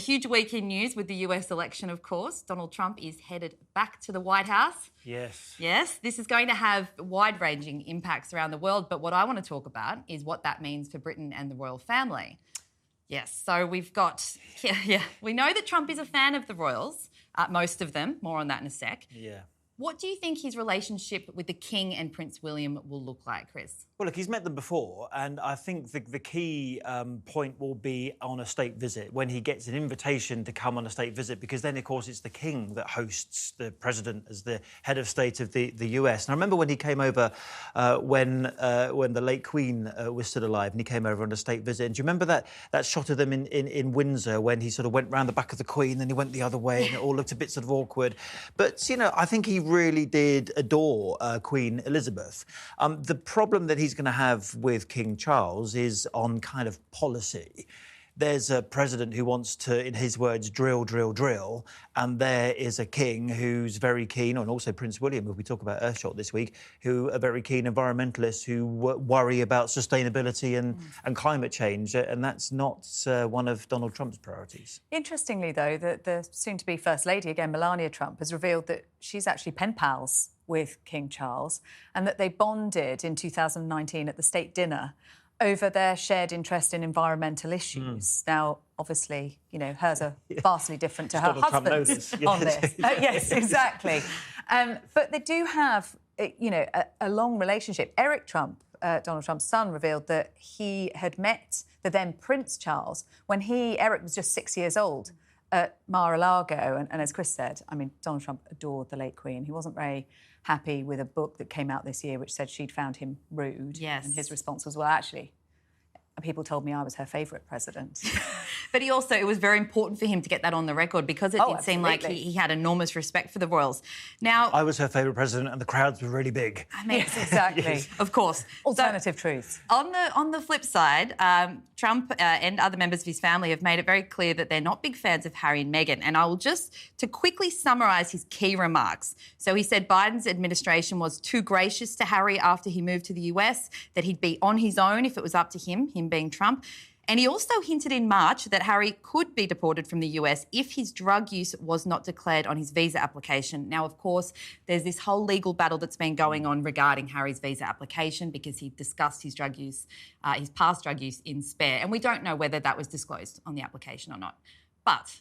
huge week in news with the US election, of course. Donald Trump is headed back to the White House. Yes. Yes, this is going to have wide-ranging impacts around the world, but what I want to talk about is what that means for Britain and the royal family. Yes, so we've got... Yeah. We know that Trump is a fan of the royals, most of them. More on that in a sec. Yeah. What do you think his relationship with the King and Prince William will look like, Chris? Well, look, he's met them before, and I think the key point will be on a state visit, when he gets an invitation to come on a state visit, because then, of course, it's the King that hosts the President as the head of state of the US. And I remember when he came over when the late Queen was still alive, and he came over on a state visit. And do you remember that shot of them in Windsor when he sort of went round the back of the Queen, then he went the other way, and it all looked a bit sort of awkward. But, you know, I think he really did adore Queen Elizabeth. The problem that he's going to have with King Charles is on kind of policy. There's a president who wants to, in his words, drill, drill, drill, and there is a king who's very keen, and also Prince William, who we talk about Earthshot this week, who are very keen environmentalists who worry about sustainability and climate change, and that's not one of Donald Trump's priorities. Interestingly, though, the soon-to-be First Lady, again, Melania Trump, has revealed that she's actually pen pals with King Charles and that they bonded in 2019 at the state dinner over their shared interest in environmental issues. Now, obviously, you know, hers are vastly different to her husband's on this. Yes, exactly. But they do have, you know, a long relationship. Eric Trump, Donald Trump's son, revealed that he had met the then Prince Charles when Eric was just 6 years old at Mar-a-Lago. And as Chris said, I mean, Donald Trump adored the late Queen. He wasn't very happy with a book that came out this year which said she'd found him rude. Yes. And his response was, well, actually, people told me I was her favourite president. But it was very important for him to get that on the record because it did seem like he had enormous respect for the royals. Now, I was her favourite president and the crowds were really big. I mean, yes, exactly. Yes. Of course. Alternative truths. On the flip side, Trump and other members of his family have made it very clear that they're not big fans of Harry and Meghan. And I will just, to quickly summarise his key remarks. So he said Biden's administration was too gracious to Harry after he moved to the US, that he'd be on his own if it was up to him being Trump. And he also hinted in March that Harry could be deported from the US if his drug use was not declared on his visa application. Now, of course, there's this whole legal battle that's been going on regarding Harry's visa application because he discussed his drug use, his past drug use in Spare. And we don't know whether that was disclosed on the application or not. But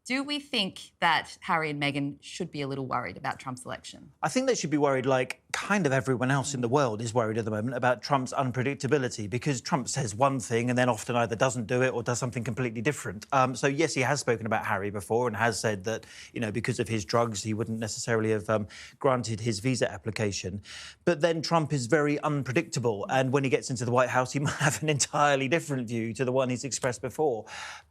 do we think that Harry and Meghan should be a little worried about Trump's election? I think they should be worried, like kind of everyone else in the world is worried at the moment, about Trump's unpredictability, because Trump says one thing and then often either doesn't do it or does something completely different. So, yes, he has spoken about Harry before and has said that, you know, because of his drugs, he wouldn't necessarily have granted his visa application. But then Trump is very unpredictable, and when he gets into the White House, he might have an entirely different view to the one he's expressed before.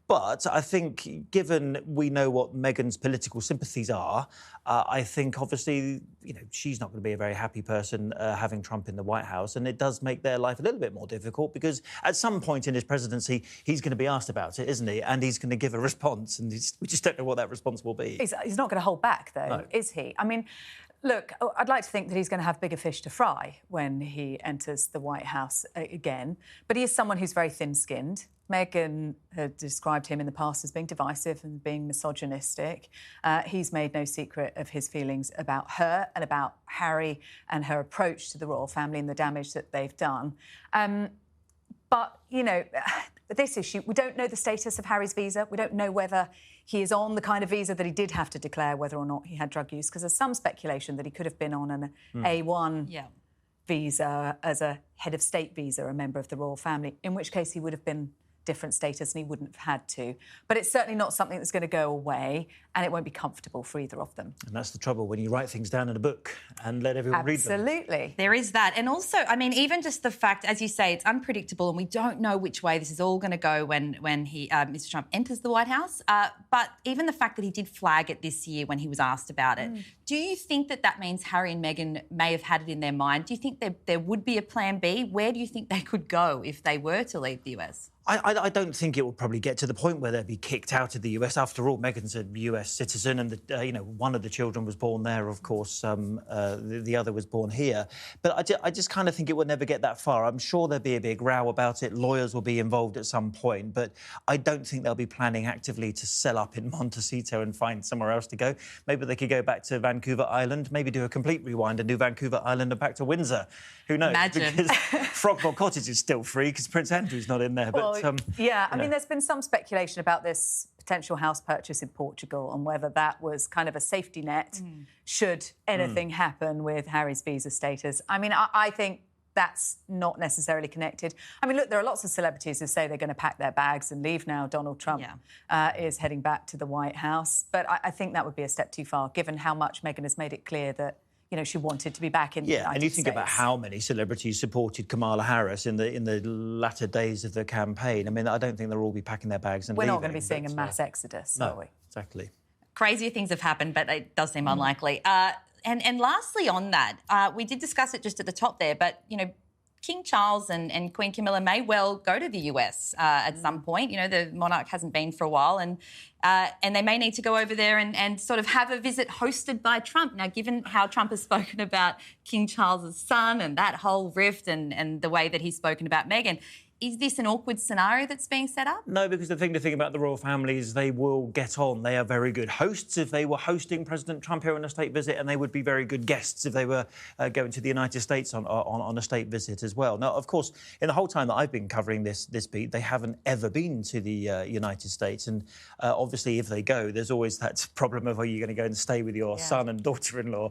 But I think, given we know what Meghan's political sympathies are, I think, obviously, you know, she's not going to be a very happy person having Trump in the White House, and it does make their life a little bit more difficult because at some point in his presidency, he's going to be asked about it, isn't he? And he's going to give a response, and we just don't know what that response will be. He's not going to hold back, though, no. Is he? I mean, look, I'd like to think that he's going to have bigger fish to fry when he enters the White House again, but he is someone who's very thin-skinned. Meghan had described him in the past as being divisive and being misogynistic. He's made no secret of his feelings about her and about Harry and her approach to the royal family and the damage that they've done. But, you know, this issue, we don't know the status of Harry's visa. We don't know whether he is on the kind of visa that he did have to declare whether or not he had drug use, because there's some speculation that he could have been on an A1 visa as a head of state visa, a member of the royal family, in which case he would have been different status and he wouldn't have had to. But it's certainly not something that's going to go away, and it won't be comfortable for either of them. And that's the trouble when you write things down in a book and let everyone read them. Absolutely. There is that. And also, I mean, even just the fact, as you say, it's unpredictable and we don't know which way this is all going to go when Mr Trump enters the White House. But even the fact that he did flag it this year when he was asked about it, do you think that means Harry and Meghan may have had it in their mind? Do you think there would be a plan B? Where do you think they could go if they were to leave the US? I don't think it will probably get to the point where they'll be kicked out of the US. After all, Meghan's a US citizen, and one of the children was born there. Of course, the other was born here. But I just kind of think it will never get that far. I'm sure there'll be a big row about it. Lawyers will be involved at some point, but I don't think they'll be planning actively to sell up in Montecito and find somewhere else to go. Maybe they could go back to Vancouver Island. Maybe do a complete rewind and do Vancouver Island and back to Windsor. Who knows? Imagine. Because Frogmore Cottage is still free because Prince Andrew's not in there. But I mean, there's been some speculation about this potential house purchase in Portugal and whether that was kind of a safety net should anything happen with Harry's visa status. I mean, I think that's not necessarily connected. I mean, look, there are lots of celebrities who say they're going to pack their bags and leave now. Donald Trump is heading back to the White House. But I think that would be a step too far, given how much Meghan has made it clear that she wanted to be back in the United States. And you think about how many celebrities supported Kamala Harris in the latter days of the campaign. I mean, I don't think they'll all be packing their bags and We're leaving. not going to be seeing a mass exodus, are we? Exactly. Crazier things have happened, but it does seem unlikely. And lastly on that, we did discuss it just at the top there, but, King Charles and Queen Camilla may well go to the US at some point. The monarch hasn't been for a while, and they may need to go over there and sort of have a visit hosted by Trump. Now, given how Trump has spoken about King Charles's son and that whole rift and the way that he's spoken about Meghan, is this an awkward scenario that's being set up? No, because the thing about the royal family is they will get on. They are very good hosts if they were hosting President Trump here on a state visit, and they would be very good guests if they were going to the United States on a state visit as well. Now, of course, in the whole time that I've been covering this beat, they haven't ever been to the United States. And obviously, if they go, there's always that problem of, are you going to go and stay with your son and daughter-in-law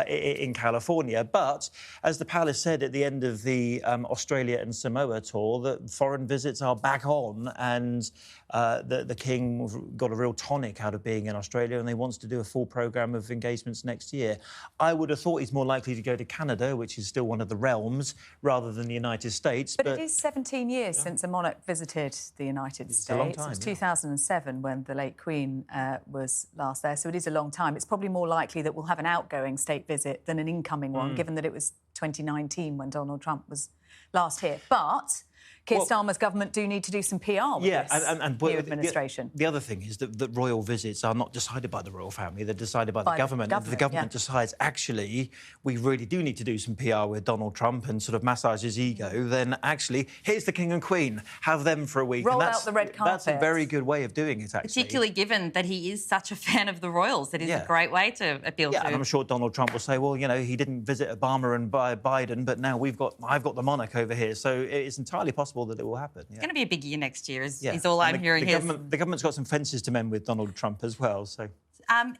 in California? But as the palace said at the end of the Australia and Samoa tour, that foreign visits are back on, and the King got a real tonic out of being in Australia, and he wants to do a full programme of engagements next year. I would have thought he's more likely to go to Canada, which is still one of the realms, rather than the United States. But it is 17 years since a monarch visited the United States. A long time, it was 2007 when the late Queen was last there, so it is a long time. It's probably more likely that we'll have an outgoing state visit than an incoming one, given that it was 2019 when Donald Trump was last here. But Keir Starmer's government do need to do some PR with this new administration. The other thing is that royal visits are not decided by the royal family, they're decided by the government. If the government decides, actually, we really do need to do some PR with Donald Trump and sort of massage his ego, then actually, here's the King and Queen, have them for a week. Roll out the red carpet. That's a very good way of doing it, actually. Particularly given that he is such a fan of the royals. It is a great way to appeal to. And I'm sure Donald Trump will say, well, he didn't visit Obama and Biden, but now I've got the monarch over here. So it's entirely possible that it will happen. It's going to be a big year next year, is all I'm hearing here. The government's got some fences to mend with Donald Trump as well, so...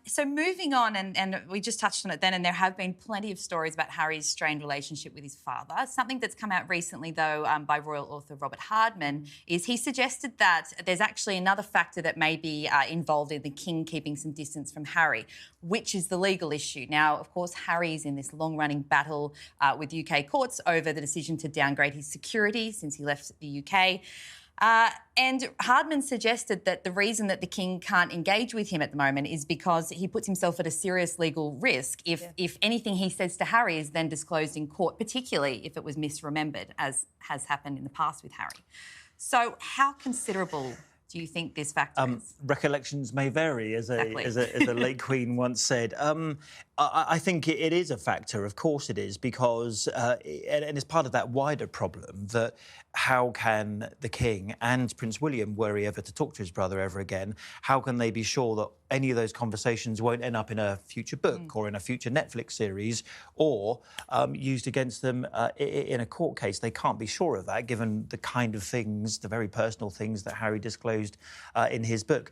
So moving on, and we just touched on it then, and there have been plenty of stories about Harry's strained relationship with his father. Something that's come out recently, though, by royal author Robert Hardman, is he suggested that there's actually another factor that may be involved in the King keeping some distance from Harry, which is the legal issue. Now, of course, Harry's in this long-running battle with UK courts over the decision to downgrade his security since he left the UK. And Hardman suggested that the reason that the King can't engage with him at the moment is because he puts himself at a serious legal risk if anything he says to Harry is then disclosed in court, particularly if it was misremembered, as has happened in the past with Harry. So how considerable do you think this factor is? Recollections may vary, as a late Queen once said. I think it is a factor, of course it is, because, and it's part of that wider problem that how can the King and Prince William, were he ever to talk to his brother ever again, how can they be sure that any of those conversations won't end up in a future book or in a future Netflix series or used against them in a court case? They can't be sure of that, given the kind of things, the very personal things that Harry disclosed in his book.